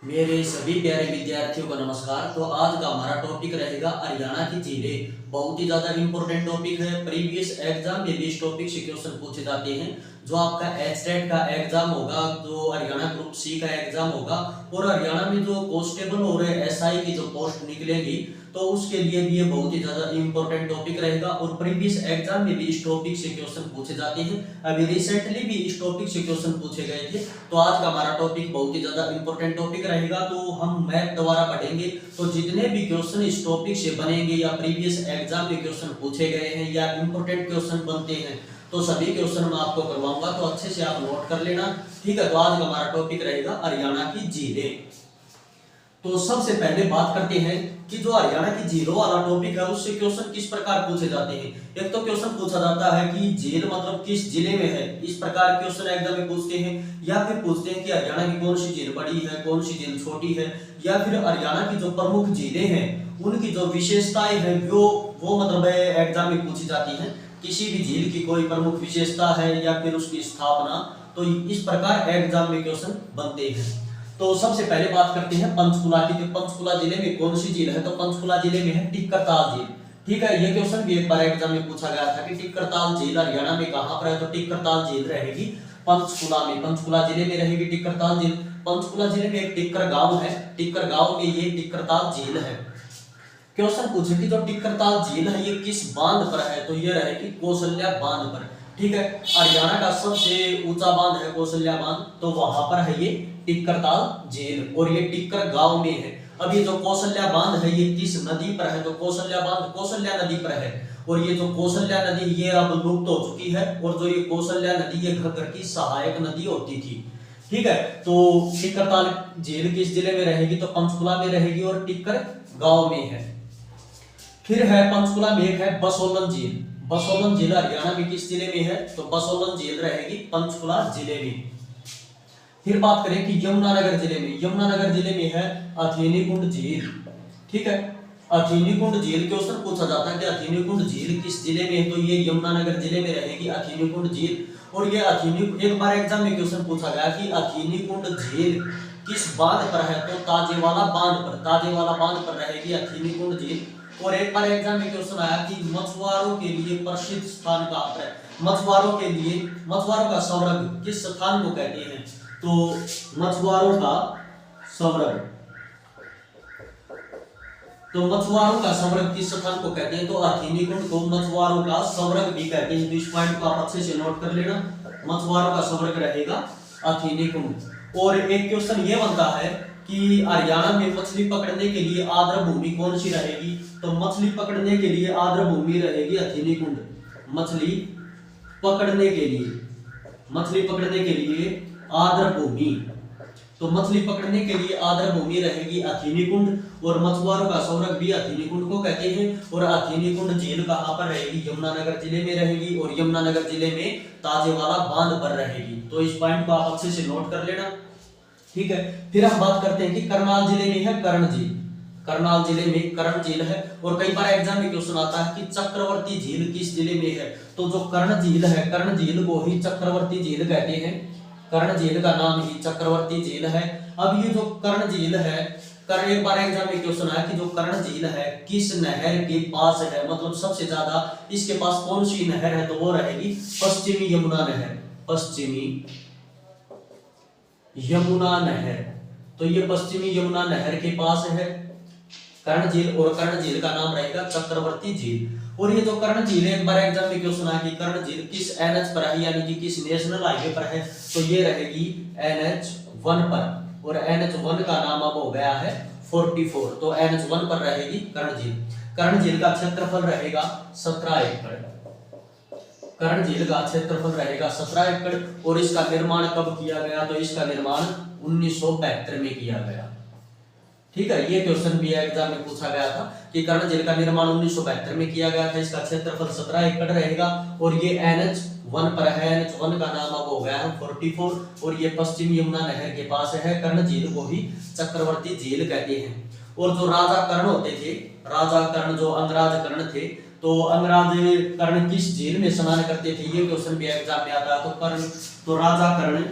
मेरे सभी प्यारे विद्यार्थियों को नमस्कार। तो आज का हमारा टॉपिक रहेगा हरियाणा की झीलें। बहुत ही ज्यादा इंपॉर्टेंट टॉपिक है। प्रीवियस एग्जाम में भी इस टॉपिक से क्वेश्चन पूछे जाते हैं। जो आपका एचटेट का एग्जाम होगा, जो हरियाणा ग्रुप सी का एग्जाम होगा, और हरियाणा में जो कांस्टेबल और एसआई की जो पोस्ट निकलेंगी, तो उसके लिए भी ये बहुत ही ज्यादा इंपॉर्टेंट टॉपिक रहेगा। और प्रीवियस एग्जाम में भी इस टॉपिक से क्वेश्चन पूछे जाते हैं। अभी रिसेंटली भी इस टॉपिक से क्वेश्चन पूछे गए थे। तो आज का हमारा टॉपिक बहुत ही ज्यादा इंपॉर्टेंट टॉपिक रहेगा। तो हम मैथ दोबारा पढ़ेंगे। तो जितने भी क्वेश्चन इस टॉपिक से बनेंगे या प्रीवियस एग्जाम में क्वेश्चन पूछे गए हैं या इंपॉर्टेंट क्वेश्चन बनते हैं, तो सभी क्वेश्चन मैं आपको करवाऊंगा। तो अच्छे से आप नोट कर लेना, ठीक है। तो आज का हमारा टॉपिक रहेगा हरियाणा की झीलें। तो सबसे पहले बात करते हैं कि जो हरियाणा की झीलों वाला टॉपिक है, उससे क्वेश्चन किस प्रकार पूछे जाते हैं। एक तो क्वेश्चन पूछा जाता है कि झील मतलब किस जिले में है, इस प्रकार क्वेश्चन एग्जाम में पूछते हैं। या फिर पूछते हैं कि हरियाणा की कौन सी झील बड़ी है, कौन सी झील छोटी है। या फिर हरियाणा की जो प्रमुख झीलें हैं, उनकी जो विशेषताएं हैं वो मतलब एग्जाम में पूछी जाती है। किसी भी झील की कोई प्रमुख विशेषता है या फिर उसकी स्थापना, तो इस प्रकार एग्जाम में क्वेश्चन बनते हैं। तो सबसे पहले बात करते हैं पंचकुला की। तो पंचकुला जिले में कौन सी झील है, तो पंचकुला जिले में है टिक्करताल झील, ठीक है। ये क्वेश्चन भी एक बार एग्जाम में पूछा गया था कि टिक्करताल झील हरियाणा में कहां पर है, तो टिक्करताल झील रहेगी पंचकुला में। पंचकुला जिले में रहेगी टिक्करताल झील। पंचकुला जिले में एक टिक्कर गांव है, टिक्कर गांव में ये टिक्करताल झील है। क्वेश्चन पूछे कि जो टिक्करताल झील है ये किस बांध पर है, तो ये रहेगी कौशल्या बांध पर, ठीक है। हरियाणा का सबसे ऊंचा बांध है कौशल्या बांध, तो वहां पर है ये टिक्करताल झील। और ये टिक्कर गांव में है। अब ये जो कौशल्या बांध है ये किस नदी पर है, तो कौशल्या बांध कौशल्या नदी पर है। और ये जो कौशल्या नदी ये अब लुप्त हो चुकी है। और जो ये कौशल्या नदी ये घग्गर की सहायक नदी होती थी, ठीक है। तो टिक्करताल झील किस जिले में रहेगी, तो पंचकुला में रहेगी और टिक्कर गांव में है। फिर है पंचकुला में एक है बसोलन झील। बसोलन झील हरियाणा में किस जिले में है, तो बसोलन झील रहेगी पंचकुला जिले में। फिर बात करें कि यमुनानगर जिले में, यमुनानगर जिले में है अथीनी कुंड झील, ठीक है। अथीनी कुंड झील क्वेश्चन पूछा जाता है कि अथीनी कुंड झील किस जिले में है, तो ये यमुनानगर जिले में रहेगी अथीनी कुंड झील। और ये अथीनी एक बार एग्जाम में क्वेश्चन पूछा गया कि अथीनी कुंड झील किस बांध पर है, तो ताजेवाला बांध पर, ताजेवाला बांध पर रहेगी अथीनी कुंड झील। और एक बार एग्जाम में क्वेश्चन आया कि मछुआरों के लिए प्रसिद्ध स्थान कहां पर है। मछुआरों के लिए, मछुआरों का स्वर्ग किस स्थान को कहते हैं, तो मछुआरों का स्वर्ग, तो मछुआरों का स्वर्ग किस स्थान को कहते हैं, तो अथीनी कुंड को मछुआरों का स्वर्ग भी कहते हैं। तो इस पॉइंट को आप अच्छे से नोट कर लेना, मछुआरों का स्वर्ग रहेगा अथीनी कुंड। और एक क्वेश्चन ये बनता है कि हरियाणा में मछली पकड़ने के लिए आर्द्र भूमि कौन सी रहेगी, तो मछली पकड़ने के लिए आर्द्र भूमि रहेगी अथीनी कुंड। मछली पकड़ने के लिए, मछली पकड़ने के लिए आर्द्र भूमि, तो मछली पकड़ने के लिए आर्द्र भूमि रहेगी अथीनी कुंड। और मछुआरों का स्वर्ग भी अथीनी कुंड को कहते हैं। और अथीनी कुंड झील कहां पर रहेगी, यमुनानगर जिले में रहेगी। और यमुनानगर जिले में ताजेवाला बांध पर रहेगी। तो इस पॉइंट को आप अच्छे से नोट कर लेना, ठीक है। फिर हम बात करते हैं कि करनाल जिले में है कर्ण झील। करनाल जिले में कर्ण झील है। और कई बार एग्जाम में क्वेश्चन आता है कि चक्रवर्ती झील किस जिले में है, तो जो कर्ण झील है, कर्ण झील को ही चक्रवर्ती झील कहते हैं। कर्ण झील का नाम ही चक्रवर्ती झील है। अब ये जो कर्ण झील है, कर्ण एक बार एग्जाम में क्वेश्चन आया कि जो कर्ण झील है किस नहर के पास है, मतलब सबसे ज्यादा इसके पास कौन सी नहर है, तो वो रहेगी पश्चिमी यमुना नहर, पश्चिमी यमुना नहर। तो ये पश्चिमी यमुना नहर के पास है कर्ण झील। और कर्ण झील का नाम रहेगा चक्रवर्ती झील। और ये जो कर्ण झील है, एक बार एग्जाम में क्वेश्चन आया कि कर्ण झील किस एनएच पर है, यानी कि किस नेशनल हाईवे पर है, तो ये रहेगी NH1 पर। और NH1 का नाम अब हो गया है 44, तो NH1 पर रहेगी कर्ण झील। कर्ण झील का क्षेत्रफल रहेगा 17 एकड़। कर्ण झील का क्षेत्रफल रहेगा 17 एकड़। और इसका निर्माण कब किया गया, तो इसका निर्माण 1972 में किया गया, ठीक है। ये क्वेश्चन भी एग्जाम में पूछा गया था कि कर्ण झील का निर्माण 1972 में किया गया था। इसका क्षेत्रफल 17 एकड़ रहेगा। और ये NH1 पर है। NH1 का नाम अब हो गया है 44। और ये पश्चिम यमुना नहर के पास है। कर्ण झील को ही चक्रवर्ती झील कहते हैं। और जो राजा कर्ण होते थे, राजा कर्ण जो अंगराज कर्ण थे, तो अंगराज कर्ण किस झील में स्नान करते थे, ये क्वेश्चन भी एग्जाम में आता है। तो राजा कर्ण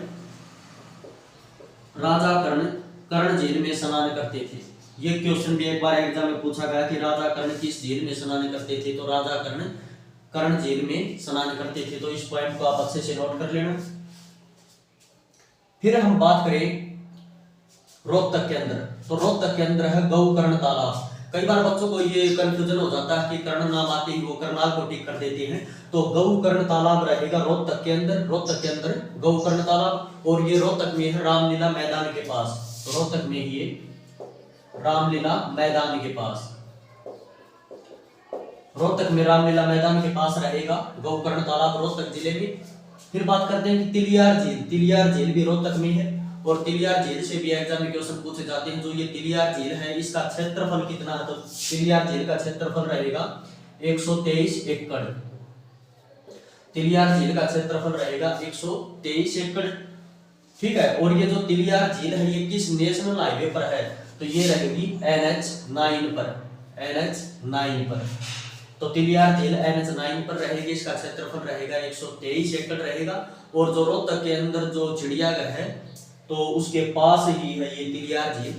कर्ण झील में स्नान करते थे। ये क्वेश्चन भी एक बार एग्जाम में पूछा गया कि राजा कर्ण किस झील में स्नान करते थे, तो राजा कर्ण कर्ण झील में स्नान करते थे। तो इस पॉइंट को आप अच्छे से नोट कर लेना। फिर हम बात करें रोहतक के अंदर, तो रोहतक के अंदर है गौकर्ण तालाब। कई बार बच्चों को ये कंफ्यूजन हो जाता है कि कर्ण नाम आते ही वो करनाल को टिक कर देते हैं। तो गौकर्ण तालाब रहेगा रोहतक के अंदर, रोहतक के अंदर गौकर्ण तालाब। और ये रोहतक में है रामलीला मैदान के पास, तो रोहतक में ही रामलीला मैदान के पास, रोहतक में रामलीला मैदान के पास रहेगा गौकर्ण तालाब रोहतक जिले में। फिर बात करते हैं कि तिलियार झील, तिलियार झील भी रोहतक में है। और तिलियार झील से भी एग्जाम में क्वेश्चन पूछे जाते हैं। जो ये तिलियार झील है इसका क्षेत्रफल कितना है, तो तिलियार झील का क्षेत्रफल रहेगा 123 एकड़। तिलियार झील का क्षेत्रफल रहेगा 123 एकड़। ठीक है, और ये जो तिलियार झील है ये किस नेशनल हाईवे पर है, तो ये रहेगी NH9 पर, NH9 पर। तो तिलियार झील NH9 पर रहेगी, इसका क्षेत्रफल रहेगा 123 एकड़ रहेगा। और जो रोहतक के अंदर जो चिड़ियाघर है तो उसके पास ही है ये तिलियार झील।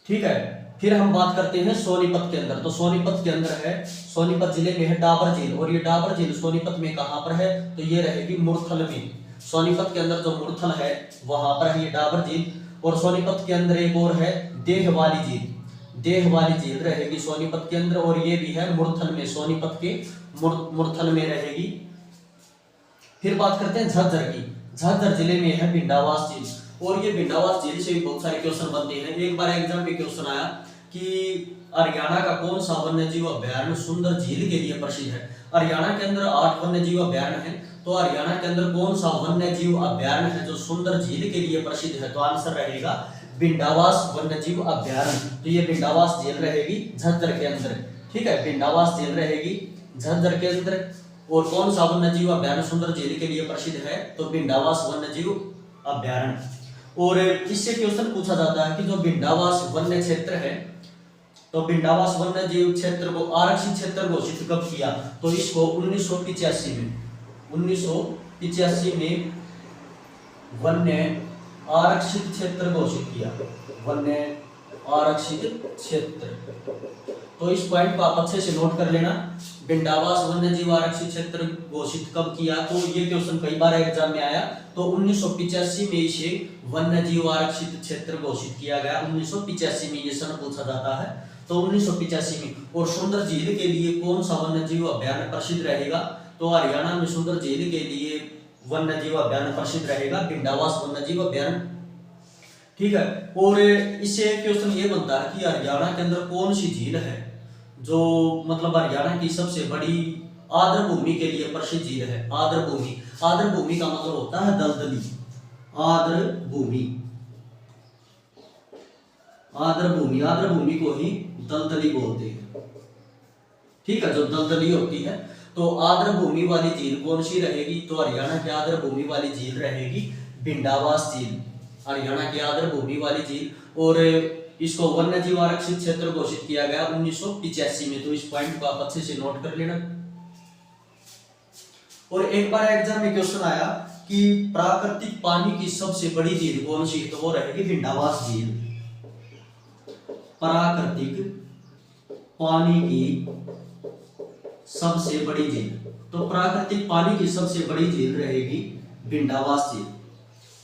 ठीक है, फिर हम बात करते हैं सोनीपत के अंदर, तो सोनीपत के अंदर है, सोनीपत जिले में है डाबर झील। और ये डाबर झील सोनीपत में कहां पर है, तो ये रहेगी मुरथल में। सोनीपत के अंदर जो मुरथल है वहां पर है ये डाबर झील। और सोनीपत के अंदर एक और है देहवाली झील, देहवाली झील रहेगी सोनीपत के अंदर। और ये भी है मुरथल में, सोनीपत के मुरथल में रहेगी। फिर बात करते हैं झज्जर की, झज्जर जिले में है भिंडावास झील। और ये भिंडावास झील से भी बहुत सारे क्वेश्चन बनते हैं। एक बार एग्जाम में क्वेश्चन आया कि हरियाणा का कौन सा वन्य जीव अभ्यारण्य सुंदर झील के लिए प्रसिद्ध है। हरियाणा के अंदर 8 वन्य जीव अभ्यारण्य है, तो हरियाणा के अंदर कौन सा वन्य जीव अभ्यारण्य है जो सुंदर झील के लिए प्रसिद्ध है, तो आंसर रहेगा भिंडावास वन्य जीव अभ्यारण्य। तो ये भिंडावास झील रहेगी झज्जर के अंदर। ठीक है, भिंडावास झील रहेगी झज्जर के अंदर। और कौन सा वन्य जीव अभ्यारण्य सुंदर झील के लिए प्रसिद्ध है, तो भिंडावास वन्य जीव अभ्यारण्य। और इससे क्वेश्चन पूछा जाता है कि जो भिंडावास वन्य क्षेत्र है, तो भिंडावास वन्य जीव क्षेत्र को आरक्षित क्षेत्र घोषित कब किया, तो इसको 1985 में, 1985 में वन्य आरक्षित क्षेत्र घोषित किया, वन्य आरक्षित क्षेत्र। तो इस पॉइंट को आप अच्छे से नोट कर लेना। भिंडावास वन्य जीव आरक्षित क्षेत्र घोषित कब किया, तो ये क्वेश्चन कई बार एग्जाम में आया। तो 1985 में इसे वन्य जीव आरक्षित क्षेत्र घोषित किया गया, 1985 में ये सन पूछा जाता है, तो 1985 में। और सुंदर झील के लिए कौन सा वन्य जीव अभ्यारण्य प्रसिद्ध रहेगा, तो हरियाणा में सुंदर झील के लिए वन्य जीव अभ्यारण्य प्रसिद्ध रहेगा भिंडावास वन्य जीव अभ्यारण्य। ठीक है, और इससे क्वेश्चन ये बनता है कि हरियाणा के अंदर कौन सी झील है जो मतलब हरियाणा की सबसे बड़ी आर्द्र भूमि के लिए प्रसिद्ध झील है। आर्द्र भूमि, आर्द्र भूमि का मतलब होता है दलदली, आर्द्र भूमि, आर्द्र भूमि, आर्द्र भूमि को ही दलदली बोलते हैं। ठीक है, जो दलदली होती है, तो आर्द्र भूमि वाली झील कौन सी रहेगी, तो हरियाणा की आर्द्र भूमि वाली झील रहेगी भिंडावास झील, हरियाणा की आर्द्र भूमि वाली झील। और इसको वन्य जीव आरक्षित क्षेत्र घोषित किया गया 1985 में। तो इस पॉइंट को आप अच्छे से नोट कर लेना। और एक बार एग्जाम में क्वेश्चन आया कि प्राकृतिक पानी की सबसे बड़ी झील कौन सी, तो वो रहेगी भिंडावास झील। प्राकृतिक पानी की सबसे बड़ी झील, तो प्राकृतिक पानी की सबसे बड़ी झील रहेगी भिंडावास झील।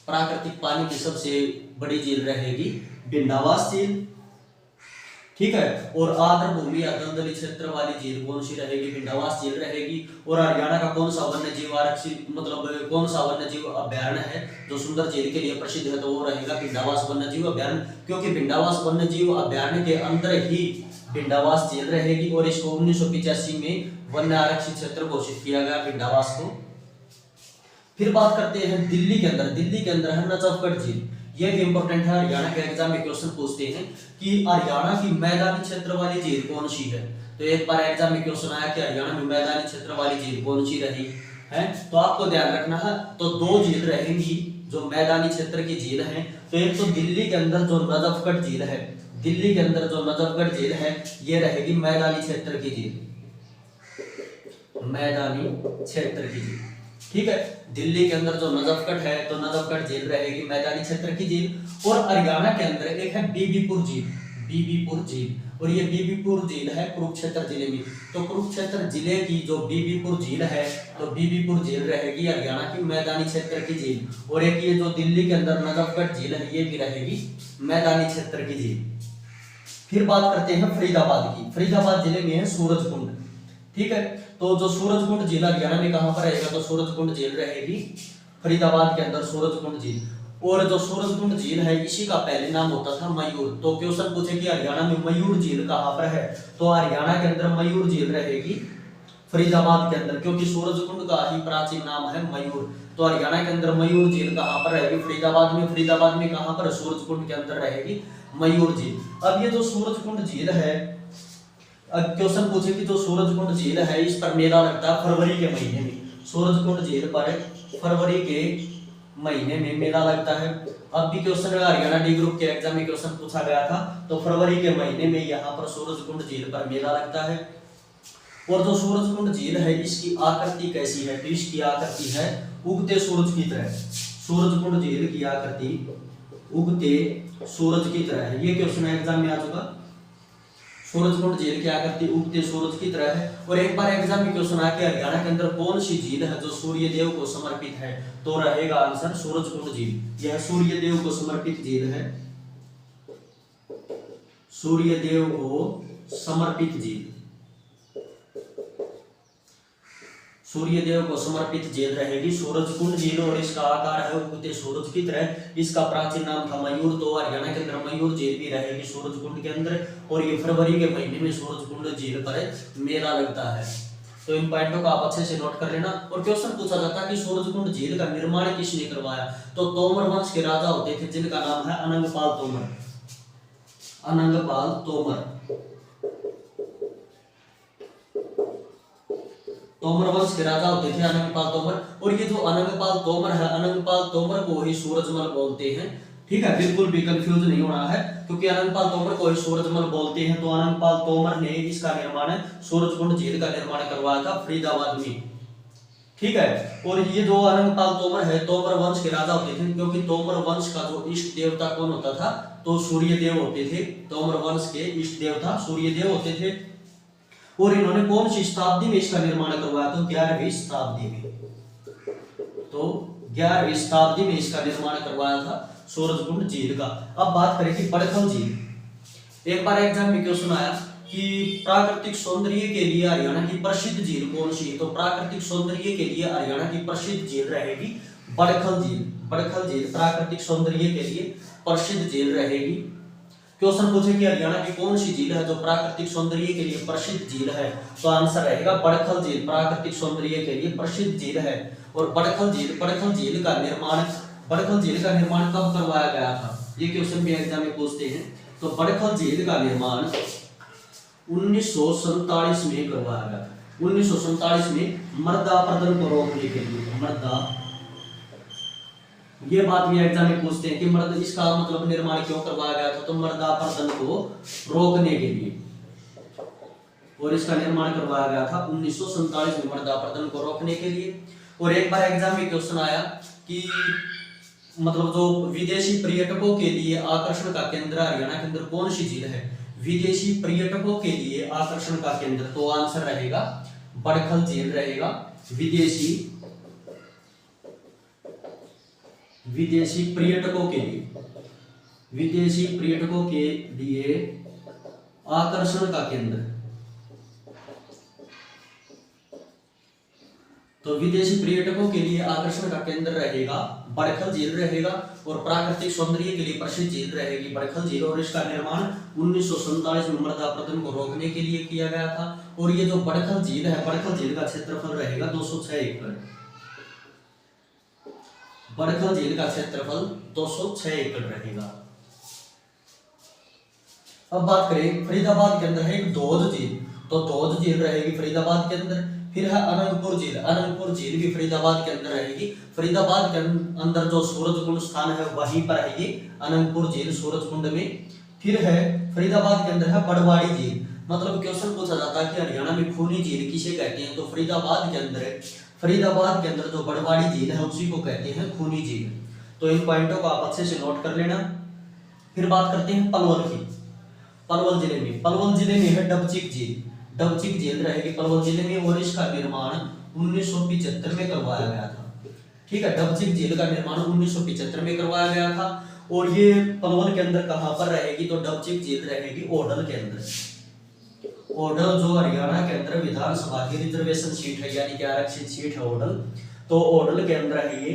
प्राकृतिक पानी की सबसे बड़ी झील रहेगी भिंडावास झील। ठीक है, और आर्द्र भूमि या दलदली क्षेत्र वाली झील कौन सी रहेगी, भिंडावास झील रहेगी। और हरियाणा का कौन सा वन्य जीव आरक्षित मतलब कौन सा वन्य जीव अभ्यारण्य है जो सुंदर झील के लिए प्रसिद्ध है, तो वो रहेगा भिंडावास वन्य जीव अभ्यारण्य। क्योंकि भिंडावास वन्य जीव अभ्यारण्य के अंदर ही भिंडावास झील रहेगी। और इसको 1985 में वन्य आरक्षित क्षेत्र घोषित किया गया भिंडावास को। फिर बात करते हैं दिल्ली के अंदर, दिल्ली के अंदर है नजफगढ़ झील। ये भी इंपॉर्टेंट है, हरियाणा के एग्जाम में क्वेश्चन पूछते हैं कि हरियाणा की मैदानी क्षेत्र वाली झील कौन सी है। तो एक बार एग्जाम में क्वेश्चन आया कि हरियाणा में मैदानी क्षेत्र वाली झील कौन सी रही है, तो आपको ध्यान रखना है। तो 2 झील रहेंगी जो मैदानी क्षेत्र की झील है। तो एक तो दिल्ली के अंदर जो नजफगढ़ झील है, दिल्ली के अंदर जो नजफगढ़ झील है ये रहेगी मैदानी क्षेत्र की झील, मैदानी क्षेत्र की झील। ठीक है। दिल्ली के अंदर जो नजफगढ़ है तो नजफगढ़ झील रहेगी, मैदानी क्षेत्र की झील। और हरियाणा के अंदर एक है बीबीपुर झील, बीबीपुर झील, और ये बीबीपुर झील है कुरुक्षेत्र जिले में। तो कुरुक्षेत्र जिले की जो बीबीपुर झील है तो बीबीपुर झील रहेगी हरियाणा की मैदानी क्षेत्र की झील। और एक ये जो दिल्ली के अंदर नजफगढ़ झील है ये भी रहेगी मैदानी क्षेत्र की झील। फिर बात करते हैं फरीदाबाद की। फरीदाबाद जिले में है सूरजकुंड, ठीक है। तो जो सूरजकुंड झील हरियाणा में कहां पर रहेगा तो सूरजकुंड झील रहेगी फरीदाबाद के अंदर, सूरजकुंड झील। और जो सूरजकुंड झील है इसी का पहले नाम होता था मयूर। तो क्वेश्चन पूछे कि हरियाणा में मयूर झील कहां पर है, तो हरियाणा के अंदर मयूर झील रहेगी फरीदाबाद के अंदर, क्योंकि सूरजकुंड का ही प्राचीन नाम है मयूर। तो हरियाणा के अंदर मयूर झील कहां पर रहेगी, फरीदाबाद में। फरीदाबाद में कहां पर, सूरजकुंड के अंदर रहेगी मयूर झील। अब ये जो सूरजकुंड झील है, अब क्वेश्चन पूछे कि जो सूरजकुंड झील है इस पर मेला लगता है फरवरी के महीने में। सूरजकुंड झील पर फरवरी के महीने में मेला लगता है। अब भी क्वेश्चन हरियाणा डी ग्रुप के एग्जाम में क्वेश्चन पूछा गया था, तो फरवरी के महीने में यहाँ पर सूरजकुंड झील पर मेला लगता है। और जो सूरजकुंड झील है इसकी आकृति कैसी है, तो इसकी आकृति है उगते सूरज की तरह। सूरजकुंड झील की आकृति उगते सूरज की तरह है, ये क्वेश्चन एग्जाम में आ चुका। सूरजकुंड झील की आकृति उगते सूरज की तरह है। और एक बार एग्जाम में क्वेश्चन आया कि हरियाणा के अंदर कौन सी झील है जो सूर्य देव को समर्पित है, तो रहेगा आंसर सूरजकुंड झील। यह सूर्य देव को समर्पित झील है, सूर्य देव को समर्पित झील, सूर्य देव को समर्पित झील रहेगी सूरजकुंड झील। और इसका आकार है उगते सूरज की तरह। इसका प्राचीन नाम था मयूर। तो हरियाणा के अंदर मयूर झील भी रहेगी सूरजकुंड के अंदर। और ये फरवरी के महीने में सूरजकुंड झील पर मेला लगता है। तो इन पॉइंटों को आप अच्छे से नोट कर लेना। और क्वेश्चन पूछा जाता है कि सूरजकुंड झील का निर्माण किसने करवाया, तो तोमर वंश के राजा होते थे जिनका नाम है अनंगपाल तोमर, अनंगपाल तोमर। तोमर वंश के राजा होते थे अनंगपाल तोमर। और ये जो अनंगपाल तोमर है, अनंगपाल तोमर को ही सूरजमल बोलते हैं, ठीक है। बिल्कुल भी कंफ्यूज नहीं होना है, क्योंकि अनंगपाल तोमर को ही सूरजमल बोलते हैं। तो अनंगपाल तोमर ने इसका निर्माण, सूरजकुंड झील का निर्माण करवाया था फरीदाबाद में, ठीक है। और ये जो अनंगपाल तोमर है तोमर वंश के राजा होते थे, क्योंकि तोमर वंश का जो इष्ट देवता कौन होता था, तो सूर्य देव होते थे। तोमर वंश के इष्ट देवता सूर्य देव होते थे। और इन्होंने कौन सी शताब्दी में इसका निर्माण करवाया, तो 11वीं शताब्दी में। तो 11वीं शताब्दी में इसका निर्माण करवाया था सूरजकुंड झील का। अब बात करें कि बड़खल झील। एक बार एग्जाम में क्वेश्चन आया कि प्राकृतिक सौंदर्य के लिए हरियाणा की प्रसिद्ध झील कौन सी है, तो प्राकृतिक सौंदर्य के लिए हरियाणा की प्रसिद्ध झील रहेगी बड़खल झील। बड़खल झील प्राकृतिक सौंदर्य के लिए प्रसिद्ध झील रहेगी। क्वेश्चन पूछे कि हरियाणा की कौन सी झील है जो प्राकृतिक सौंदर्य के लिए प्रसिद्ध झील है, तो आंसर रहेगा बड़खल झील प्राकृतिक सौंदर्य के लिए प्रसिद्ध झील है। और बड़खल झील का निर्माण कब करवाया गया था, ये क्वेश्चन भी एग्जाम में पूछते हैं। तो बड़खल झील का निर्माण 1947 में करवाया गया था। 1947 में मृदा अपरदन को रोकने के लिए, मृदा, ये बात भी एग्जाम में पूछते हैं कि मृदा, इसका मतलब निर्माण क्यों करवाया गया था, तो मृदा अपरदन को रोकने के लिए। और इसका निर्माण करवाया गया था 1947 में मृदा अपरदन को रोकने के लिए। और एक बार एग्जाम में क्वेश्चन आया कि मतलब जो विदेशी पर्यटकों के लिए आकर्षण का केंद्र हरियाणा के अंदर कौन सी झील है, विदेशी पर्यटकों के लिए आकर्षण का केंद्र, तो आंसर रहेगा बड़खल झील रहेगा। विदेशी पर्यटकों के लिए आकर्षण का केंद्र, तो विदेशी पर्यटकों के लिए आकर्षण का केंद्र रहेगा बड़खल झील रहेगा। और प्राकृतिक सौंदर्य के लिए प्रसिद्ध झील रहेगी बड़खल झील। और इसका निर्माण 1947 में मृदा अपरदन को रोकने के लिए किया गया था। और ये जो बड़खल झील है, बड़खल झील का क्षेत्रफल रहेगा 206 एकड़। बड़खल झील का क्षेत्रफल 206 एकड़ रहेगा। अब बात करें फरीदाबाद के अंदर है एक धोद झील, तो धोद झील रहेगी फरीदाबाद के अंदर। फिर है अनंगपुर झील, अनंगपुर झील भी फरीदाबाद के अंदर रहेगी। फरीदाबाद के अंदर जो सूरजकुंड स्थान है वहीं पर है ये अनंगपुर झील सूरजकुंड में। फिर है फरीदाबाद के अंदर है बड़वाड़ी झील। मतलब क्वेश्चन पूछा जाता है कि हरियाणा में खूनी झील किसे कहते हैं, तो फरीदाबाद के अंदर फरीदाबाद के अंदर जो बड़वाड़ी झील है उसी को कहते हैं खूनी झील। तो इन पॉइंटों को आप अच्छे से नोट कर लेना। फिर बात करते हैं पलवल की। पलवल जिले में है डबचिक झील। डबचिक झील रहेगी पलवल जिले में और इसका निर्माण 1975 में करवाया गया था। ठीक है, डबचिक झील का निर्माण 1975 में करवाया गया था। और ये पलवल के अंदर कहां पर रहेगी, तो डबचिक झील रहेगी ओडल के अंदर। ओडल जो हरियाणा के अंदर विधानसभा की रिजर्वेशन सीट है, यानी कि आरक्षित सीट है ओडल। तो ओडल के अंदर है ये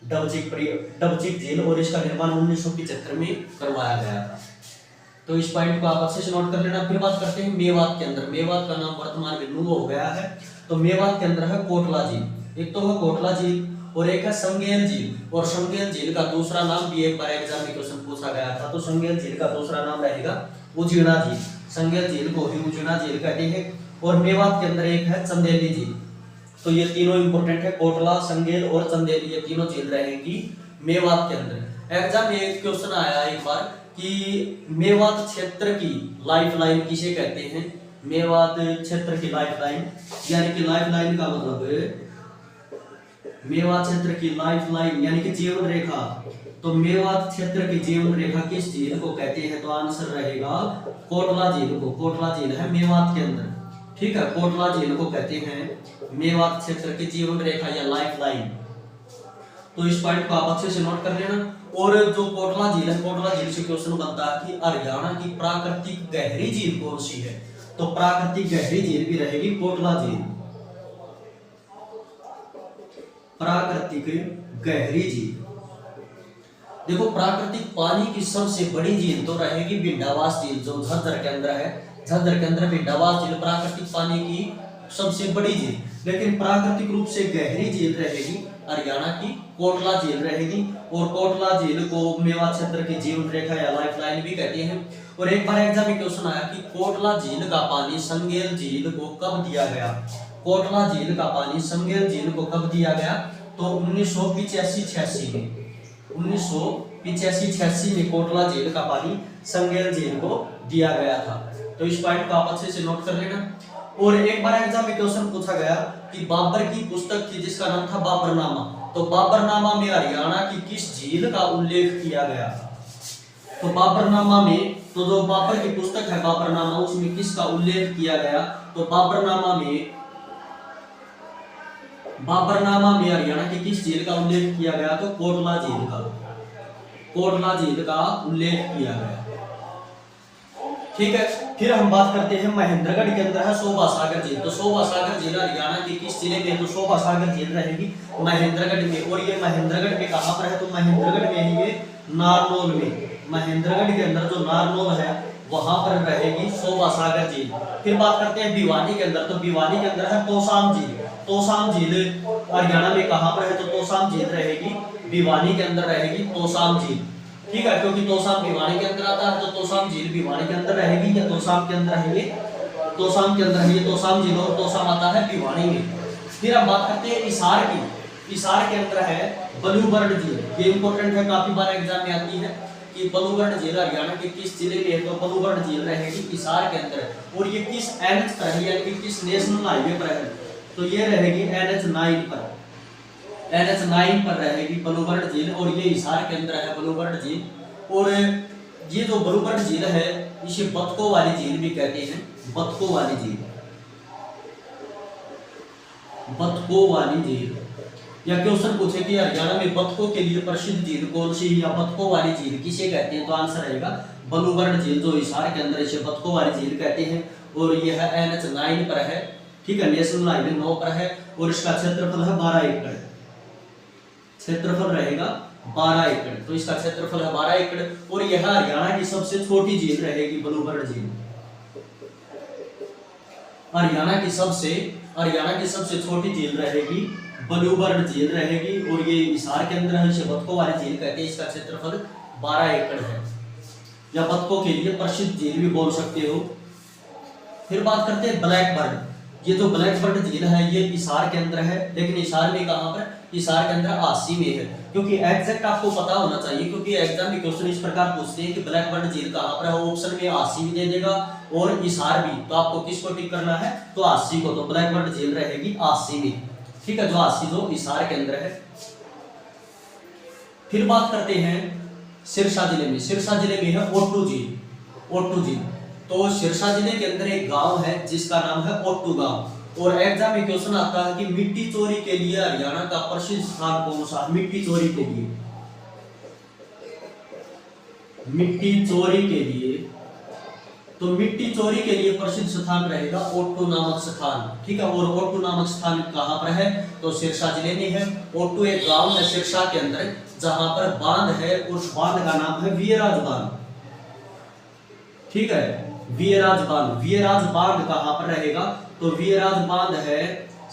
डबचिक झील और इसका निर्माण 1975 में करवाया गया था। तो इस पॉइंट को आप अच्छे से नोट कर लेना। फिर बात करते हैं मेवात के अंदर। मेवात का नाम वर्तमान में नू हो गया है। तो मेवात के अंदर है कोटला झील। एक तो है कोटला झील और एक है संगेल झील। और संगेल झील का दूसरा नाम भी एक बार एग्जाम में क्वेश्चन पूछा गया था। तो संगेल झील का दूसरा नाम रहेगा उजीना झील। संगेल झील को ही उजीना झील कहते हैं। और मेवात के अंदर एक है चंदेली झील। तो ये तीनों इंपोर्टेंट है, कोटला, संगेल और चंदेली, ये तीनों झील रहेंगी मेवात के अंदर। एग्जाम में एक क्वेश्चन आया एक बार कि मेवात क्षेत्र की लाइफलाइन किसे कहते हैं। मेवात क्षेत्र की लाइफलाइन, यानी कि लाइफलाइन का मतलब है मेवात क्षेत्र की लाइफलाइन यानी कि जीवन रेखा। तो मेवात क्षेत्र की जीवन रेखा किस झील को कहते हैं, तो आंसर रहेगा कोटला झील को। कोटला झील है मेवात के अंदर। ठीक है, कोटला झील को कहते हैं मेवात क्षेत्र की जीवन रेखा या लाइफलाइन। तो इस पॉइंट को आप अच्छे से नोट कर लेना। और जो कोटला झील है, कोटला झील से क्वेश्चन बनता है कि हरियाणा की प्राकृतिक गहरी झील कौन सी है। तो प्राकृतिक गहरी झील भी रहेगी कोटला झील। प्राकृतिक गहरी झील, देखो प्राकृतिक पानी की सबसे बड़ी झील तो रहेगी भिंडावास झील जो झज्जर के अंदर है। झज्जर के अंदर भिंडावास झील प्राकृतिक पानी की सबसे बड़ी झील। लेकिन प्राकृतिक रूप से गहरी झील रहेगी हरियाणा की कोटला झील रहेगी। और कोटला झील को मेवात क्षेत्र की जीवन रेखा या लाइफलाइन भी कहते हैं। और एक बार एग्जाम में क्वेश्चन आया कि कोटला झील का पानी संगेल झील को कब दिया गया। कोटला झील का पानी संगेल झील को कब दिया गया, तो 1985-86 में। 1985-86 में कोटला झील का पानी संगेल झील को दिया गया था। तो इस पॉइंट को आप अच्छे से नोट कर लेना। और एक बार एग्जाम में क्वेश्चन पूछा गया कि बाबर की पुस्तक थी जिसका नाम था बाबरनामा। तो बाबरनामा में हरियाणा की किस झील का उल्लेख किया गया था। तो बाबरनामा में, तो जो बाबर की पुस्तक है बाबरनामा, उसमें किसका उल्लेख किया गया, तो बाबरनामा में हरियाणा की किस झील का उल्लेख किया गया, तो कोटला झील का। कोटला झील का उल्लेख किया गया। ठीक है, फिर हम बात करते हैं महेंद्रगढ़ के अंदर है शोभा सागर झील। तो शोभा सागर झील हरियाणा के किस जिले में, तो शोभा सागर झील रहेगी महेंद्रगढ़ में। और ये महेंद्रगढ़ में कहां पर है, तो महेंद्रगढ़ में ही ये नारनौल में। महेंद्रगढ़ के अंदर जो नारनौल है वहां पर रहेगी शोभा सागर झील। फिर बात करते हैं भिवानी के अंदर। तो भिवानी के अंदर है तोशाम झील। तोशाम झील हरियाणा में कहां पर है, तो तोशाम झील रहेगी भिवानी के अंदर रहेगी तोशाम झील। ठीक है, क्योंकि तोशाम भिवानी के अंदर आता है तो तोशाम झील भिवानी के अंदर रहेगी या तोशाम के अंदर है, ये तोशाम के अंदर है ये तोशाम झील और तोशाम आता है भिवानी में। फिर हम बात करते हैं इसार की। इसार के अंदर है बलूबर्ड झील। ये इंपॉर्टेंट है, काफी बार एग्जाम में आती है कि बलूबर्ड झील हरियाणा के किस जिले में है, तो बलूबर्ड झील रहेगी इसार के अंदर। और ये किस एनएच पर है, यानी कि किस नेशनल हाईवे पर है, तो ये रहेगी NH9 पर। NH9 पर रहेगी बलूबर्ड झील और ये हिसार के अंदर है बलूबर्ड झील। और ये जो बलूबर्ड झील है इसे बतकों वाली झील भी कहते हैं। बतकों वाली झील, बतकों वाली झील। या क्वेश्चन पूछे कि हरियाणा में बतकों के लिए प्रसिद्ध झील कौन सी या बतकों वाली झील किसे कहते हैं, तो आंसर रहेगा बलूबर्ड झील जो हिसार के अंदर इसे बतकों वाली झील कहते हैं। और यह NH9 पर है। ठीक है, नेशनल हाईवे 9 पर है और इसका क्षेत्रफल है 12 एकड़। क्षेत्रफल रहेगा 12 एकड़। तो इसका क्षेत्रफल है 12 एकड़। और यह हरियाणा की सबसे छोटी झील रहेगी बलूबर्ड झील। हरियाणा की सबसे छोटी झील रहेगी बलूबर्ड झील रहेगी। और ये हिसार के अंदर है, इसे बतकों वाली झील कहते हैं। इसका क्षेत्रफल 12 एकड़ है, या बतकों के लिए प्रसिद्ध झील भी बोल सकते हो। फिर बात करते हैं ब्लैक बर्ड। ये जो ब्लैक बर्ड झील है ये हिसार के अंदर है, लेकिन हिसार में कहां पर, हिसार के अंदर आसी में है। क्योंकि एग्जैक्ट आपको पता होना चाहिए, क्योंकि एग्जाम में क्वेश्चन इस प्रकार पूछते हैं कि ब्लैक बर्ड झील कहां पर है। ऑप्शन में आसी भी दे देगा और हिसार भी, तो आपको किसको टिक करना है, तो आसी को। तो ब्लैक बर्ड झील रहेगी आसी में। ठीक है, जो हाशिजो हिसार के अंदर है। फिर बात करते हैं सिरसा जिले में। सिरसा जिले में है ओट्टू झील। ओट्टू झील, तो सिरसा जिले के अंदर एक गांव है जिसका नाम है ओट्टू गांव। और एग्जाम में क्वेश्चन आता है कि मिट्टी चोरी के लिए हरियाणा का प्रसिद्ध स्थान कौन सा? मिट्टी चोरी के लिए, मिट्टी चोरी के लिए, तो मिट्टी चोरी के लिए प्रसिद्ध स्थान रहेगा ओट्टू नामक स्थान। ठीक है, और ओट्टू नामक स्थान कहां पर है? तो सिरसा जिले में है। ओट्टू एक गांव है सिरसा के अंदर जहां पर बांध है, उस बांध का नाम है वीरराज बांध। ठीक है, वीरराज बांध। वीरराज बांध कहां पर रहेगा? तो वीरराज बांध है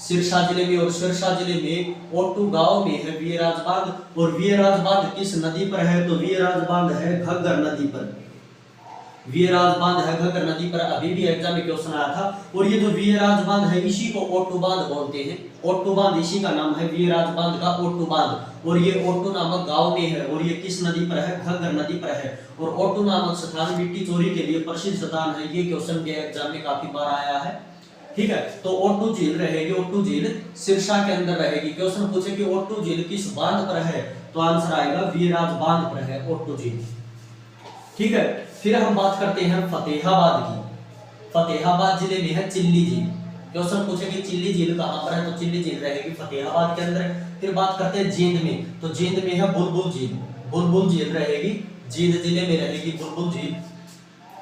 सिरसा जिले में, और सिरसा जिले में ओट्टू गांव में है वीरराज बांध। और वीरराज बांध किस नदी पर है? तो वीरराज बांध है घग्गर नदी पर। वीरराज बांध है घग्गर नदी पर, अभी भी एग्जाम में क्वेश्चन आया था। और ये जो वीरराज बांध है इसी को ओट्टू बांध बोलते हैं। ओट्टू बांध इसी का नाम है, वीरराज बांध का ओट्टू बांध। और ये ओट्टू नामक गांव में है, और ये किस नदी पर है? घग्गर नदी पर है। और ओट्टू नामक स्थान मिट्टी चोरी के लिए प्रसिद्ध स्थान है। ये क्वेश्चन के एग्जाम में काफी बार आया है। ठीक है, तो ओट्टू झील रहेगी, ओट्टू झील सिरसा के अंदर रहेगी। क्वेश्चन पूछे कि ओट्टू झील किस बांध पर है? तो आंसर आएगा वीरराज बांध पर है ओट्टू झील। ठीक है, फिर हम बात करते हैं फतेहाबाद की। फतेहाबाद जिले में है चिल्ली झील। क्वेश्चन पूछे कि चिल्ली झील कहां पर है? तो चिल्ली झील रहेगी फतेहाबाद के अंदर। फिर बात करते हैं जींद में, तो जींद में है बुलबुल झील। बुलबुल झील रहेगी जींद जिले में रहेगी बुलबुल झील।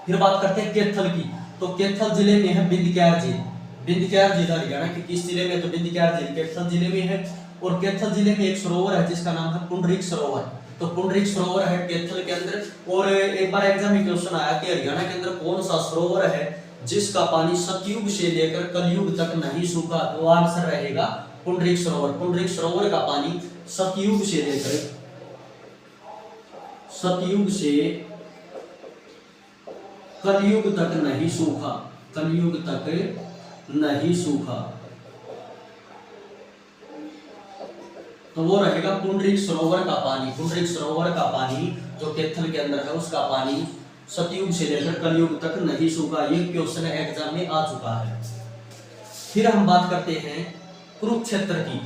फिर बात करते हैं कैथल की, तो कैथल जिले में है बिंदक्यार झील। बिंदक्यार झील हरियाणा के किस जिले में? तो बिंदक्यार झील कैथल जिले में है। और कैथल जिले में एक सरोवर है जिसका नाम है पुंडरीक सरोवर। तो पुंडरीक सरोवर है कैथल के अंदर। और एक बार एग्जाम में क्वेश्चन आया कि हरियाणा के अंदर कौन सा सरोवर है जिसका पानी सतयुग से लेकर कलयुग तक नहीं सूखा? तो आंसर रहेगा पुंडरीक सरोवर। पुंडरीक सरोवर का पानी सतयुग से लेकर कलयुग तक नहीं सूखा, कलयुग तक नहीं सूखा। तो वो रहेगा पुंडरीक सरोवर का पानी। पुंडरीक सरोवर का पानी जो कैथल के अंदर है उसका पानी सतयुग से लेकर कलयुग तक नहीं सूखा। ये क्वेश्चन एग्जाम में आ चुका है। फिर हम बात करते हैं कुरुक्षेत्र की,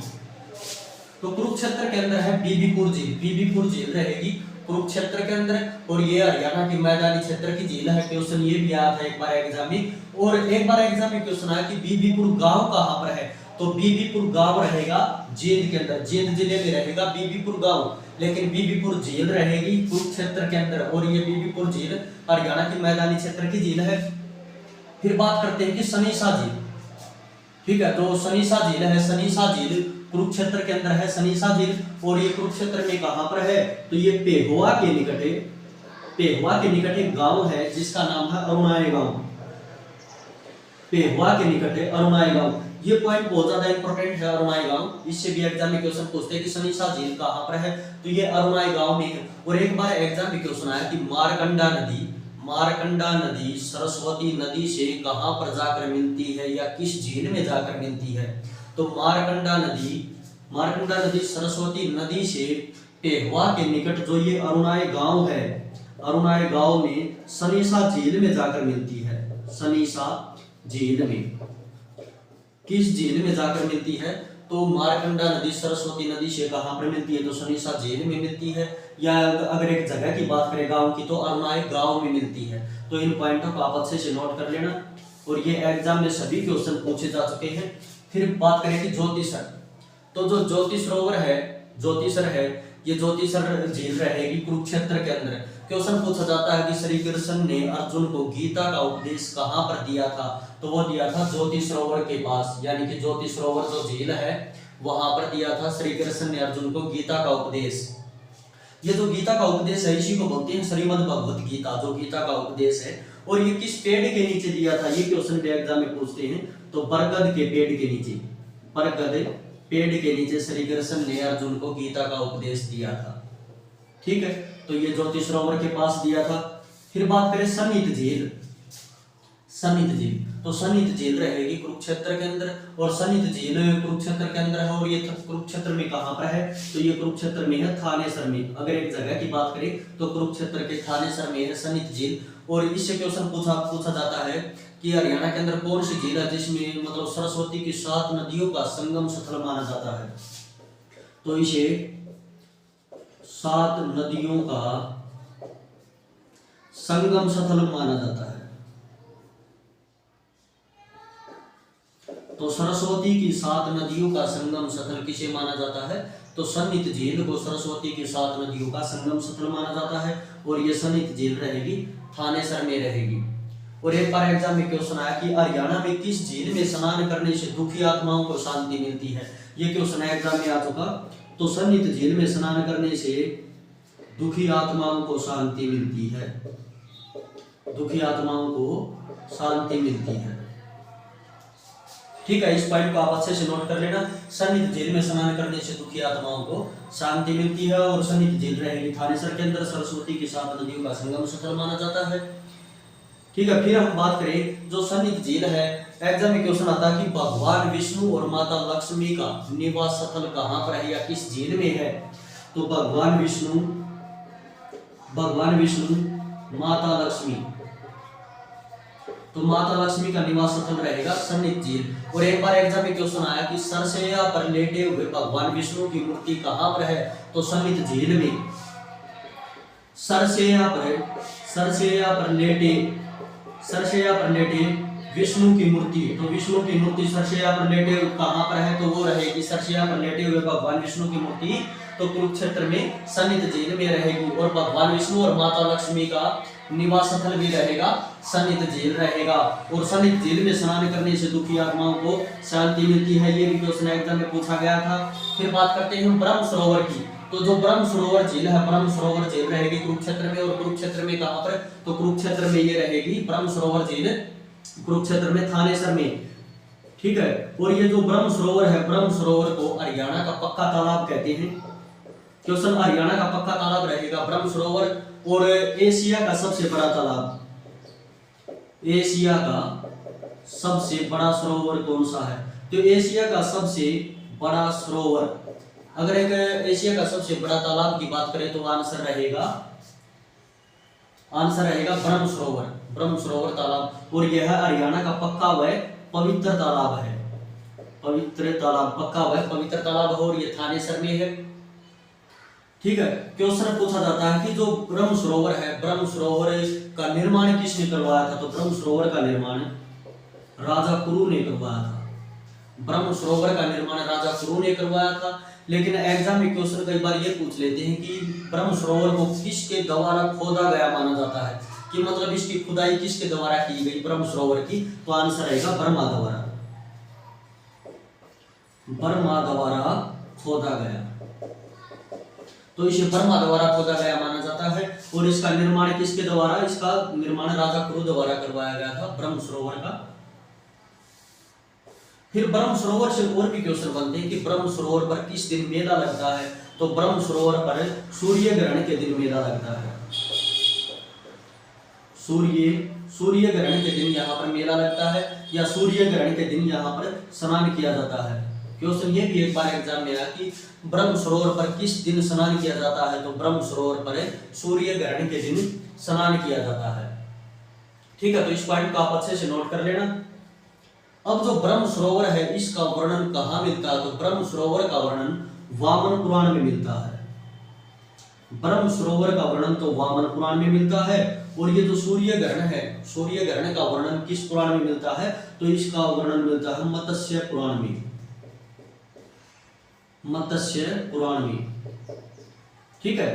तो कुरुक्षेत्र के अंदर है बीबीपुर झील। बीबीपुर झील रहेगी कुरुक्षेत्र के अंदर, और ये हरियाणा की मैदानी क्षेत्र की झील है। क्वेश्चन ये भी आया था एक बार एग्जाम में। और एक बार एग्जाम में क्वेश्चन आया कि बीबीपुर गांव कहां पर है? तो बीबीपुर गांव रहेगा जींद के अंदर। जींद जिले में रहेगा बीबीपुर गांव, लेकिन बीबीपुर झील रहेगी कुरुक्षेत्र के अंदर। और ये बीबीपुर झील हरियाणा की मैदानी क्षेत्र की झील है। फिर बात करते हैं कि सनीसा झील। ठीक है, तो सनीसा झील है, सनीसा झील कुरुक्षेत्र के अंदर है सनीसा झील। और ये कुरुक्षेत्र में कहां पर है? तो ये पेहुआ के निकट है। पेहुआ के निकट एक गांव है जिसका नाम है अरुणाई गांव। पेहुआ के निकट है अरुणाई गांव। ये पॉइंट बहुत ज्यादा इंपॉर्टेंट है, अरुणाई गांव। इससे भी एग्जाम में क्वेश्चन पूछते हैं कि सनीसा झील कहां पर है? तो ये अरुणाई गांव में है। और एक बार एग्जाम में क्वेश्चन आया कि मारकंडा नदी सरस्वती नदी से कहां पर जाकर मिलती है या किस झील में जाकर मिलती है? तो मारकंडा नदी सरस्वती नदी से पेहुआ के निकट जो ये अरुणाई गांव है, अरुणाई गांव में सनीसा झील में जाकर मिलती है। सनीसा झील में किस झील में जाकर मिलती है? तो मारकंडा नदी सरस्वती नदी से कहां पर मिलती है? तो सनीसा झील में मिलती है। या अगर एक जगह की बात करें गांव की, तो अरुणाई गांव में मिलती है। तो इन पॉइंटों को आप अच्छे से नोट कर लेना। और ये एग्जाम में सभी क्वेश्चन पूछे जा चुके हैं। फिर बात करें कि ज्योतिसर, तो जो ज्योति सरोवर है, ज्योतिसर है, ये ज्योतिसर झील रहेगी कुरुक्षेत्र के अंदर। क्वेश्चन पूछा जाता है कि श्री कृष्ण ने अर्जुन को गीता का उपदेश कहां पर दिया था? तो वो दिया था ज्योति सरोवर के पास, यानी कि ज्योति सरोवर जो झील है वहां पर दिया था श्री कृष्ण ने अर्जुन को गीता का उपदेश। ये जो गीता का उपदेश है इसी को बोलते हैं श्रीमद् भगवत गीता, जो गीता का उपदेश है। और ये किस पेड़ के नीचे दिया था? ये क्वेश्चन के एग्जाम में पूछते हैं। तो बरगद के पेड़ के नीचे, बरगद पेड़ के नीचे श्री कृष्ण ने अर्जुन को गीता का उपदेश दिया था। ठीक है, तो ये ज्योति सरोवर के पास दिया था। फिर बात करें सनित झील। सन्निध झील, तो सन्निध झील रहेगी कुरुक्षेत्र के अंदर, और सन्निध झील कुरुक्षेत्र के अंदर है, और ये कुरुक्षेत्र में कहाँ पर है, तो ये कुरुक्षेत्र में है थानेसर में। अगर एक जगह की बात करें तो कुरुक्षेत्र के थानेसर में है सन्निध झील। और इससे क्वेश्चन पूछा जाता है कि हरियाणा के अंदर कौन सी झील है जिसमें मतलब सरस्वती की 7 नदियों का संगम स्थल माना जाता है, तो इसे 7 नदियों का संगम स्थल माना जाता है। तो सरस्वती की 7 नदियों का संगम स्थल किसे माना जाता है, तो सन्निध झील को सरस्वती की 7 नदियों का संगम स्थल माना जाता है, और ये सन्निध झील रहेगी थानेसर में रहेगी। और एक बार एग्जाम में क्वेश्चन आया कि हरियाणा में किस झील में स्नान करने से दुखी आत्माओं को शांति मिलती है, ये क्वेश्चन एग्जाम में आ चुका। तो सन्निध झील में स्नान करने से दुखी आत्माओं को शांति मिलती है, दुखी आत्माओं को शांति मिलती है। ठीक है, इस पॉइंट को आप अच्छे से नोट कर लेना। सन्निध झील में स्नान करने से दुखी आत्माओं को शांति मिलती है, और सन्निध झील रहेगी थानेसर के अंदर, सरस्वती की 7 नदियों का संगम स्थल माना जाता है। ठीक है, फिर हम बात करें जो सन्निध झील है, एग्जाम में क्वेश्चन आता है कि भगवान विष्णु और माता लक्ष्मी का निवास स्थल कहाँ पर है या किस झील में है, तो भगवान विष्णु माता लक्ष्मी, तो माता लक्ष्मी का निवास स्थल रहेगा सन्निध झील। और एक बार एग्जाम में क्वेश्चन आया कि सरसैया पर लेटे हुए भगवान विष्णु की मूर्ति कहाँ पर है, तो सन्निध झील में। सरसैया पर लेटे विष्णु की मूर्ति, तो विष्णु की मूर्ति सरसैया पर लेटे कहाँ पर है, तो वो रहेगी सरसैया पर लेटे हुए भगवान विष्णु की मूर्ति तो कुरुक्षेत्र में सन्निध झील में रहेगी। और भगवान विष्णु और माता लक्ष्मी का निवास स्थल भी रहेगा सन्निध झील रहेगा। और सन्निध झील में स्नान करने से दुखी आत्माओं को शांति मिलती है, ये भी क्वेश्चन एग्जाम में पूछा गया था। फिर बात करते हैं ब्रह्म सरोवर की, तो जो ब्रह्म सरोवर झील है, ब्रह्म सरोवर झील रहेगी कुरुक्षेत्र में, और कुरुक्षेत्र में कहाँ पर, तो कुरुक्षेत्र में ये रहेगी ब्रह्म सरोवर झील कुरुक्षेत्र में थानेसर में। ठीक है, और ये जो ब्रह्म सरोवर है, ब्रह्म सरोवर को हरियाणा का पक्का तालाब कहते हैं। क्वेश्चन हरियाणा का पक्का तालाब रहेगा ब्रह्म सरोवर। और एशिया का सबसे बड़ा तालाब, एशिया का सबसे बड़ा सरोवर कौन सा है, तो एशिया का सबसे बड़ा सरोवर, अगर एक एशिया का सबसे बड़ा तालाब की बात करें तो आंसर रहेगा ब्रह्म सरोवर तालाब। और यह हरियाणा का पक्का व पवित्र तालाब है, पवित्र तालाब है, और ये थानेसर में है। ठीक है, क्वेश्चन पूछा जाता है कि जो ब्रह्म सरोवर है, ब्रह्म सरोवर का निर्माण किसने करवाया था, तो ब्रह्म सरोवर का निर्माण राजा कुरु ने करवाया था। ब्रह्म सरोवर का निर्माण राजा कुरु ने करवाया था। लेकिन एग्जाम में क्वेश्चन कई बार ये पूछ लेते हैं कि ब्रह्म सरोवर को किसके द्वारा खोदा गया माना जाता है, कि मतलब इसकी खुदाई किसके द्वारा की गई ब्रह्म सरोवर की, तो आंसर रहेगा ब्रह्मा द्वारा खोदा गया। तो इसे ब्रह्मा द्वारा खोदा गया माना जाता है। और इसका निर्माण किसके द्वारा, इसका निर्माण राजा कुरु द्वारा करवाया गया था ब्रह्म सरोवर का। फिर ब्रह्म सरोवर से और भी क्वेश्चन बनते हैं कि ब्रह्म सरोवर पर किस दिन मेला लगता है, तो ब्रह्म सरोवर पर सूर्य ग्रहण के दिन मेला लगता है। सूर्य ग्रहण के दिन यहाँ पर मेला लगता है, या सूर्य ग्रहण के दिन यहाँ पर स्नान किया जाता है। क्वेश्चन ये भी एक बार एग्जाम में आया कि ब्रह्म सरोवर पर किस दिन स्नान किया जाता है, तो ब्रह्म सरोवर पर सूर्य ग्रहण के दिन स्नान किया जाता है। ठीक है, तो इस पॉइंट को आप अच्छे से नोट कर लेना। अब जो ब्रह्म सरोवर है इसका वर्णन कहाँ मिलता है, तो ब्रह्म सरोवर का वर्णन वामन पुराण में मिलता है। ब्रह्म सरोवर का वर्णन तो वामन पुराण में मिलता है। और ये जो सूर्य ग्रहण है, सूर्य ग्रहण का वर्णन किस पुराण में मिलता है, तो इसका वर्णन मिलता है मत्स्य पुराण में। ठीक है,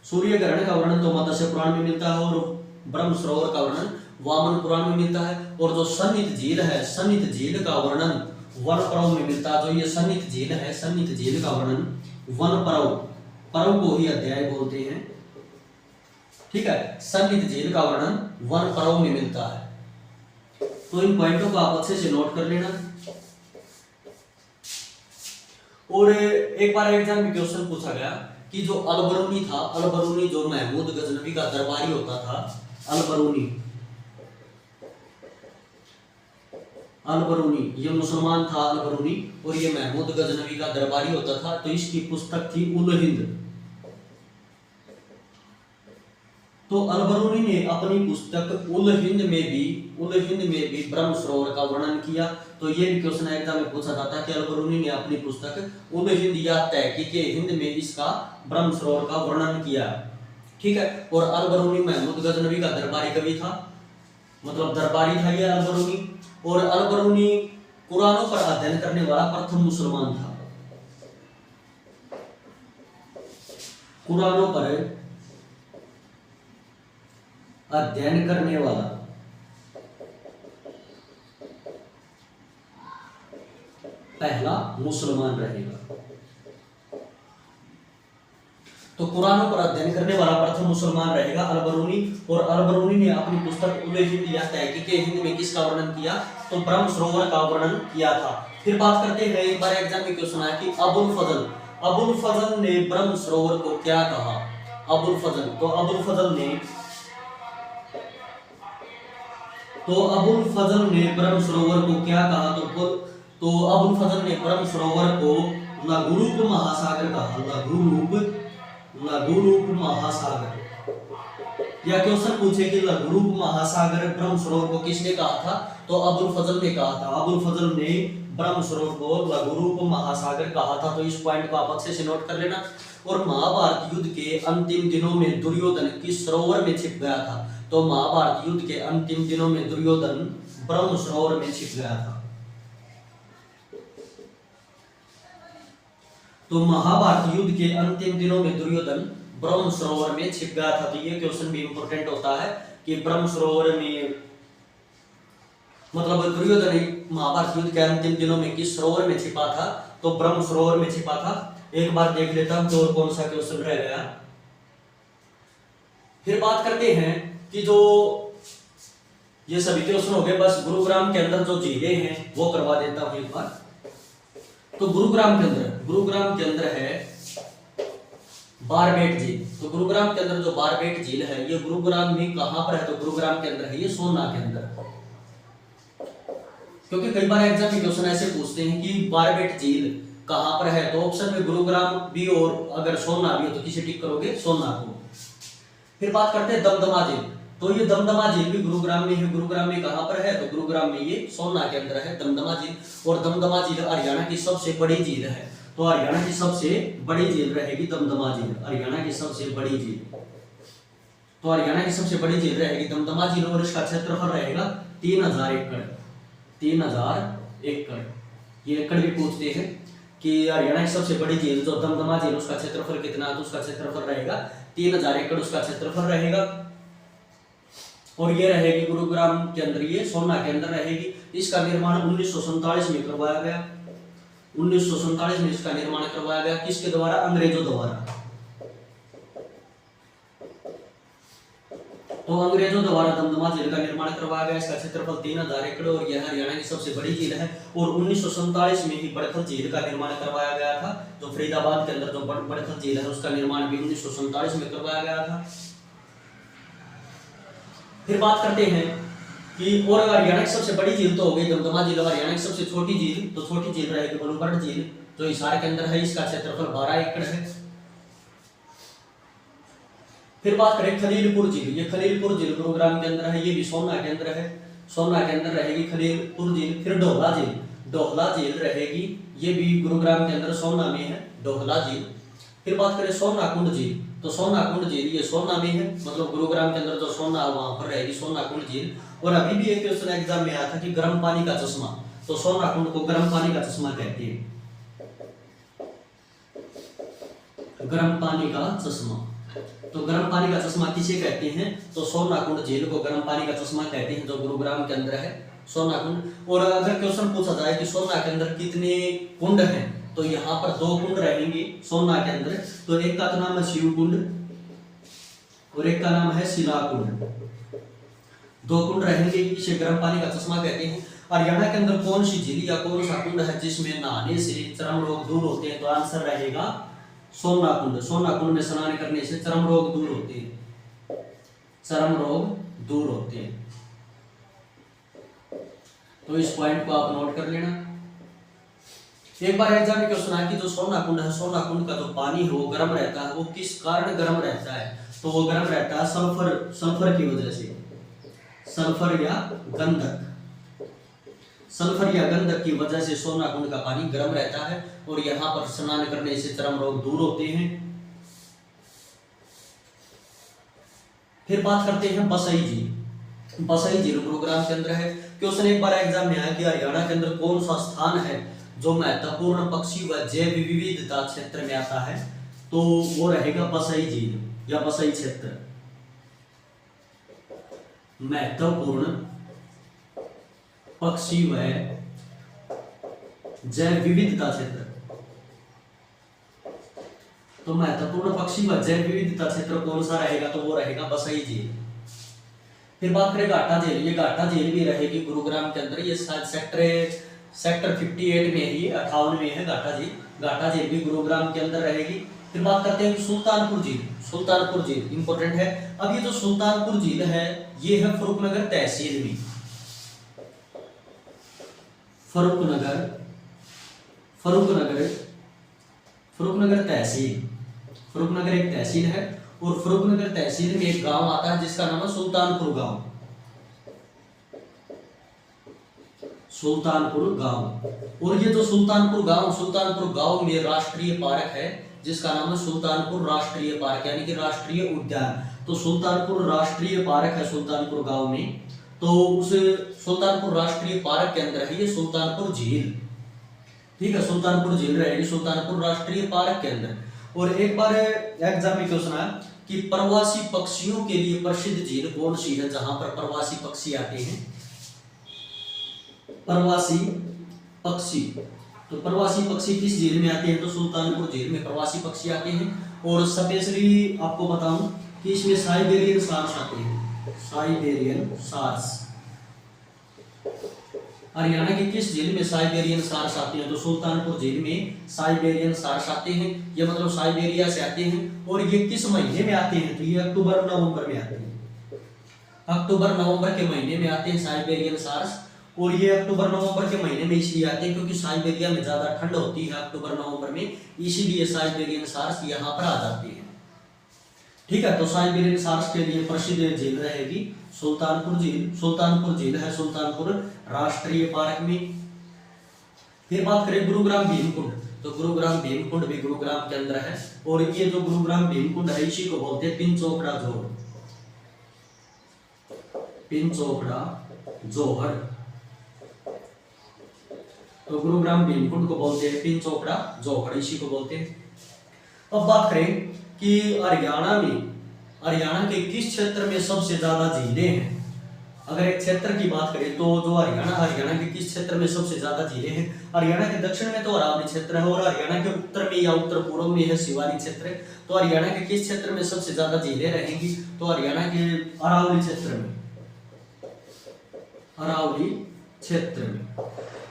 सूर्य ग्रहण का वर्णन तो मत्स्य पुराण में मिलता है, और ब्रह्म सरोवर का वर्णन वामन पुराण में मिलता है। और जो सन्निध झील है, सन्निध झील का वर्णन वन पर्व में मिलता है। जो ये सन्निध झील है, सन्निध झील का वर्णन वन पर्व को ही अध्याय बोलते हैं। ठीक है, सन्निध झील का वर्णन वन पर्व में मिलता है। तो इन पॉइंटों को आप अच्छे से नोट कर लेना। और एक बार एग्जाम में क्वेश्चन पूछा गया कि जो अलबरूनी था, अलबरूनी जो महमूद गजनवी का दरबारी होता था, अलबरूनी अल-बरूनी, ये मुसलमान था अल-बरूनी, और ये महमूद गजनवी का दरबारी होता था। तो इसकी पुस्तक थी उल हिंद। तो अल-बरूनी ने अपनी पुस्तक उल हिंद में भी ब्रह्म सरोवर का वर्णन किया। तो ये भी क्वेश्चन एग्जाम में पूछा जाता है कि अल-बरूनी ने अपनी पुस्तक उल हिंद या तहकीके हिंद में इसका ब्रह्म सरोवर का वर्णन किया। ठीक है। और अल-बरूनी महमूद गजनवी का दरबारी कवि था, मतलब दरबारी था ये अल-बरूनी। और अल-बरूनी कुरानों पर अध्ययन करने वाला प्रथम मुसलमान था। कुरानों पर अध्ययन करने वाला पहला मुसलमान रहेगा। तो कुरानों पर अध्ययन करने वाला प्रथम मुसलमान रहेगा अल-बरूनी। और अल-बरूनी ने अपनी पुस्तक उल हिंद या तहकीके हिंद में किसका वर्णन किया? तो ब्रह्म सरोवर का वर्णन किया था। फिर बात करते हैं, एक बार एग्जाम में क्वेश्चन आया कि अबुल फजल ने ब्रह्म सरोवर को क्या कहा? अबुल फजल ने अबुल फजल ने ब्रह्म सरोवर को क्या कहा? तो अबुल फजल ने ब्रह्म सरोवर को लघुरूप महासागर कहा। लघुरूप महासागर। या क्वेश्चन पूछे कि लघुरूप महासागर ब्रह्म सरोवर को किसने कहा था? तो अबुल फजल ने कहा था। अबुल फजल ने ब्रह्म सरोवर को लघुरूप महासागर कहा था। तो इस पॉइंट को आप अच्छे से नोट कर लेना। और महाभारत युद्ध के अंतिम दिनों में दुर्योधन किस सरोवर में छिप गया था? तो महाभारत युद्ध के अंतिम दिनों में दुर्योधन ब्रह्म सरोवर में छिप गया था। तो महाभारत युद्ध के अंतिम दिनों में दुर्योधन ब्रह्म सरोवर में छिप गया था। तो ये क्वेश्चन भी इंपॉर्टेंट होता है कि ब्रह्म सरोवर में, मतलब दुर्योधन महाभारत युद्ध के अंतिम दिनों में किस सरोवर में छिपा था? तो ब्रह्म सरोवर में छिपा था। एक बार देख लेता हूं और कौन सा क्वेश्चन रह गया। फिर बात करते हैं कि जो ये सभी क्वेश्चन हो गए, बस गुरुग्राम के अंदर जो झीलें हैं वो करवा देता हूं एक बार। तो गुरुग्राम के अंदर है बारबेट झील। तो गुरुग्राम के अंदर जो बारबेट झील है ये गुरुग्राम में कहां पर है? तो गुरुग्राम के अंदर है ये सोमनाथ के अंदर। क्योंकि कई बार एग्जाम में क्वेश्चन ऐसे पूछते हैं कि बारबेट झील कहां पर है? तो ऑप्शन में गुरुग्राम भी और अगर सोमनाथ भी हो तो किसे टिक करोगे? सोमनाथ को। फिर बात करते हैं दमदमा झील। तो ये दमदमा झील भी गुरुग्राम में है। गुरुग्राम में कहां पर है? तो गुरुग्राम में ये सोमनाथ के अंदर है दमदमा झील। और दमदमा झील हरियाणा की सबसे बड़ी झील है। तो हरियाणा की सबसे बड़ी झील रहेगी दमदमा झील। हरियाणा की सबसे बड़ी झील, तो हरियाणा की सबसे बड़ी झील रहेगी दमदमा झील। और इसका क्षेत्रफल रहेगा 3000 एकड़। 3000 एकड़। ये एकड़ भी पूछते हैं कि हरियाणा की सबसे बड़ी झील जो दमदमा झील उसका क्षेत्रफल कितना है? तो उसका क्षेत्रफल रहेगा 3000 एकड़ उसका क्षेत्रफल रहेगा। और ये रहेगी गुरुग्राम के अंदर, ये सोमनाथ के अंदर रहेगी। इसका निर्माण 1947 में करवाया गया। 1947 में इसका निर्माण करवाया गया। किसके द्वारा? अंग्रेजों द्वारा। तो अंग्रेजों द्वारा दमदमा झील का निर्माण करवाया गया। इसका क्षेत्रफल 3000 एकड़ और यह हरियाणा की सबसे बड़ी झील है। और 1947 में ही बड़खल झील का निर्माण करवाया गया था। तो फरीदाबाद के अंदर जो बड़खल झील है उसका निर्माण भी 1947 में करवाया गया था। फिर बात करते हैं कि और हरियाणा की सबसे बड़ी झील तो हो गई दमदमा झील। हरियाणा की सबसे छोटी झील, तो छोटी झील रहेगी बलूगढ़ झील जो हिसार के अंदर है। इसका क्षेत्रफल 12 एकड़ है। फिर बात करें खलीलपुर झील। ये खलीलपुर झील गुरुग्राम के अंदर है। ये भी सोमनाथ के अंदर है। सोमनाथ के अंदर रहेगी खलीलपुर झील। फिर डोहला झील रहेगी। ये भी गुरुग्राम के अंदर सोमनाथ में है डोहला झील। फिर बात करें सोनाकुंड झील। तो सोनाकुंड झील ये सोमनाथ में है, मतलब गुरुग्राम के अंदर जो सोना वहां पर रहेगी सोनाकुंड झील। और अभी भी एक क्वेश्चन एग्जाम में आया था कि गर्म पानी का चश्मा। तो सोनाकुंड को गर्म पानी का चश्मा कहते हैं। गर्म पानी का चश्मा, तो गर्म पानी का चश्मा किसे कहते हैं? तो सोनाकुंड झील को गर्म पानी का चश्मा कहते हैं जो गुरुग्राम के अंदर है सोनाकुंड। और अगर क्वेश्चन पूछा जाए कि सोमनाथ के अंदर कितने कुंड हैं, तो यहाँ पर 2 कुंड रहेंगे सोमनाथ के अंदर। तो एक का नाम है शिव कुंड और एक का नाम है शिला कुंड। 2 कुंड रहेंगे, इसे गर्म पानी का चश्मा कहते हैं। हरियाणा के अंदर कौन सी झील या कौन सा कुंड है जिसमें नहाने से चर्म रोग दूर होते हैं? तो आंसर रहेगा सोमनाथ कुंड। सोमनाथ कुंड में स्नान करने से चर्म रोग दूर होते हैं। चर्म रोग दूर होते हैं। तो इस पॉइंट को आप नोट कर लेना। एक बार एग्जाम में क्वेश्चन आया कि जो सोना कुंड है, सोना कुंड का जो पानी है वो गर्म रहता है, वो किस कारण गर्म रहता है? तो वो गर्म रहता है सल्फर की वजह से, सल्फर या गंधक, सल्फर या गंधक की वजह से सोना कुंड का पानी गर्म रहता है और यहाँ पर स्नान करने से चर्म रोग दूर होते हैं। फिर बात करते हैं बसई झील। बसई झील गुरुग्राम के अंदर है। क्वेश्चन एक बार एग्जाम में आया कि हरियाणा के अंदर कौन सा स्थान है जो महत्वपूर्ण पक्षी व जैव विविधता क्षेत्र में आता है? तो वो रहेगा बसई झील या बसई क्षेत्र। महत्वपूर्ण पक्षी व जैव विविधता क्षेत्र, तो महत्वपूर्ण पक्षी व जैव विविधता क्षेत्र कौन सा रहेगा? तो वो रहेगा बसई झील। फिर बात करें घाटा झील। ये घाटा झील भी रहेगी गुरुग्राम के अंदर, ये सेक्टर 58 में ही 58 में है घाटा झील। घाटा झील भी गुरुग्राम के अंदर रहेगी। फिर बात करते हैं सुल्तानपुर झील। सुल्तानपुर झील इंपॉर्टेंट है। अब ये जो सुल्तानपुर झील है ये है फर्रुखनगर तहसील में, फर्रुखनगर तहसील। फर्रुखनगर एक तहसील है और फर्रुखनगर तहसील में एक गांव आता है जिसका नाम है सुल्तानपुर गांव। सुल्तानपुर गांव। और ये जो सुल्तानपुर गांव में राष्ट्रीय पार्क है जिसका नाम है सुल्तानपुर राष्ट्रीय पार्क यानी कि राष्ट्रीय उद्यान। तो सुल्तानपुर राष्ट्रीय पार्क है सुल्तानपुर गांव में, तो उस सुल्तानपुर राष्ट्रीय पार्क के अंदर है ये सुल्तानपुर झील। ठीक है, सुल्तानपुर झील रहेगी सुल्तानपुर राष्ट्रीय पार्क के अंदर। और एक बार एग्जाम में क्वेश्चन आया कि प्रवासी पक्षियों के लिए प्रसिद्ध झील कौन सी है जहां पर प्रवासी पक्षी आते हैं? प्रवासी पक्षी, तो प्रवासी पक्षी किस झील में आते हैं? तो सुल्तानपुर झील में प्रवासी पक्षी आते हैं। और स्पेशली आपको बताऊं कि इसमें साइबेरियन सार्स आते हैं। साइबेरियन सार्स हरियाणा के किस झील में साइबेरियन सार्स आते हैं? तो सुल्तानपुर झील में साइबेरियन सार्स आते हैं। ये मतलब साइबेरिया से आते हैं। और ये किस महीने में आते हैं? तो ये अक्टूबर नवंबर में आते हैं। अक्टूबर नवंबर के महीने में आते हैं साइबेरियन सार्स। और ये अक्टूबर नवंबर के महीने में इसलिए आते हैं क्योंकि साइबेरिया में ज्यादा ठंड होती है अक्टूबर नवंबर में, इसीलिए साइबेरियन सार्स यहाँ पर आ जाते हैं। ठीक है, तो साइबेरियन सार्स के लिए प्रसिद्ध झील रहेगी सुल्तानपुर झील। सुल्तानपुर झील है सुल्तानपुर राष्ट्रीय पार्क में। फिर बात करें गुरुग्राम भीमकुंड। तो गुरुग्राम भीमकुंड भी गुरुग्राम के अंदर है। और ये जो गुरुग्राम भीमकुंड है इसी को बोलते हैं पिंचोकड़ा जोड़, पिंचोकड़ा जोहड़। तो गुरुग्राम भीमकुंड को बोलते हैं पिंचोकड़ा जोहड़, इसी को बोलते हैं। अब बात करें कि हरियाणा के किस क्षेत्र में सबसे ज्यादा झीलें हैं? अगर एक क्षेत्र की बात करें तो जो हरियाणा के किस क्षेत्र में सबसे ज्यादा झीलें हैं? हरियाणा के दक्षिण में तो अरावली क्षेत्र है और हरियाणा के उत्तर में या उत्तर पूर्व में है शिवालिक क्षेत्र। तो हरियाणा के किस क्षेत्र में सबसे ज्यादा झीलें रहेंगी? तो हरियाणा के अरावली क्षेत्र में, अरावली क्षेत्र में।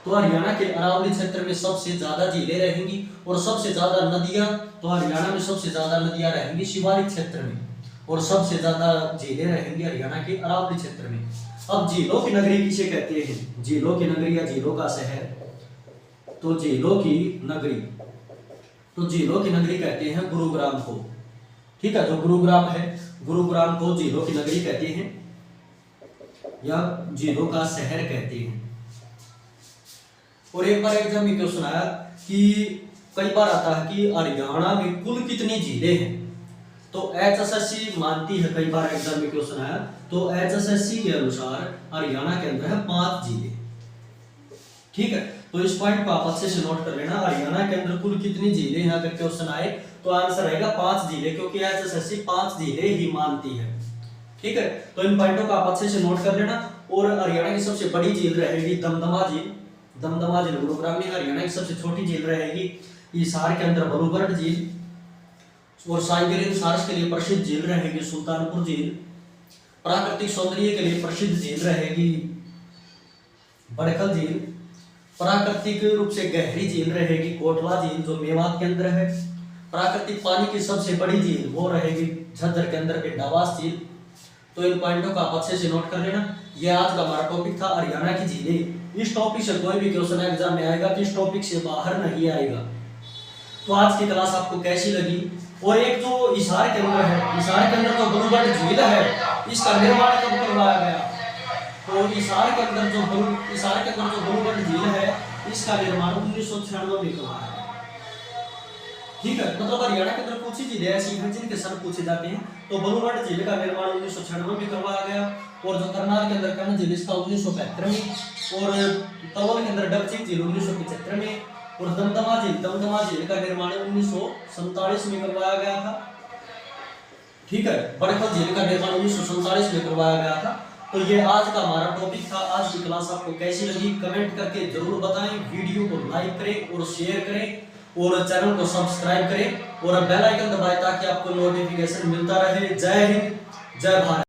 तो हरियाणा के अरावली क्षेत्र में सबसे ज्यादा झीलें रहेंगी। और सबसे ज्यादा नदियां, तो हरियाणा में सबसे ज्यादा नदियां रहेंगी शिवालिक क्षेत्र में और सबसे ज्यादा झीलें रहेंगी हरियाणा के अरावली क्षेत्र में। अब झीलों की नगरी किसे कहते हैं? झीलों की नगरी या झीलों का शहर, तो झीलों की नगरी, तो झीलों की नगरी कहते हैं गुरुग्राम को। ठीक है, जो गुरुग्राम है गुरुग्राम को झीलों की नगरी कहते हैं या झीलों का शहर कहते हैं। और एक बार एग्जाम में क्वेश्चन आया कि कई बार आता है कि हरियाणा में कुल कितनी झीलें हैं? तो HSSC मानती है, कई बार एग्जाम में क्वेश्चन आया, तो HSSC के अनुसार हरियाणा के अंदर है 5 झीलें। ठीक है, तो इस पॉइंट को आप अच्छे से नोट कर लेना। हरियाणा के अंदर कुल कितनी झीलें हैं अगर क्वेश्चन आए तो आंसर रहेगा 5 झीलें, क्योंकि HSSC 5 झीलें ही मानती है। ठीक है, तो इन पॉइंटों को आप अच्छे से नोट कर लेना। और हरियाणा की सबसे बड़ी झील रहेगी दमदमा झील। दमदमा झील गुरुग्राम में। हरियाणा की सबसे छोटी झील रहेगी हिसार के अंदर बलूबर्ड झील। और साइबेरियन सार्स के लिए प्रसिद्ध झील रहेगी सुल्तानपुर झील। प्राकृतिक सौंदर्य के लिए प्रसिद्ध झील रहेगी बड़खल झील। प्राकृतिक रूप से गहरी झील रहेगी कोटला झील जो मेवात के अंदर है। प्राकृतिक पानी की सबसे बड़ी झील वो रहेगी झज्जर के अंदर पिंडावास झील। तो इन पॉइंटों को आप अच्छे से नोट कर लेना। ये आज का हमारा टॉपिक था हरियाणा की झीलें। इस टॉपिक से कोई भी क्वेश्चन एग्जाम में आएगा तो इस टॉपिक से बाहर नहीं आएगा। तो आज की क्लास आपको कैसी लगी? और एक जो हिसार के अंदर है, हिसार के अंदर जो ब्लूबर्ड झील है, इसका निर्माण कब करवाया गया? तो हिसार के अंदर जो ब्लूबर्ड झील है, इसका निर्माण 1996 में करवाया गया। ठीक है, मतलब हरियाणा के अंदर कुछ ही झीलें ऐसी हैं जिनके सर पूछे जाते हैं। तो ब्लूबर्ड झील का निर्माण 1996 में करवाया गया। और जो करनाल के अंदर कर्ण झील, इसका 1975 में। और तवल के अंदर डबचिक झील 1975 में। और दमदमा झील का निर्माण 1947 में करवाया गया था। ठीक है, बड़खल झील का निर्माण 1947 में करवाया गया था। तो ये आज का हमारा टॉपिक था। आज की क्लास आपको कैसी लगी कमेंट करके जरूर बताएं। वीडियो को लाइक करें और शेयर करें और चैनल को सब्सक्राइब करें और बेल आइकन दबाएं ताकि आपको नोटिफिकेशन मिलता रहे। जय हिंद, जय भारत।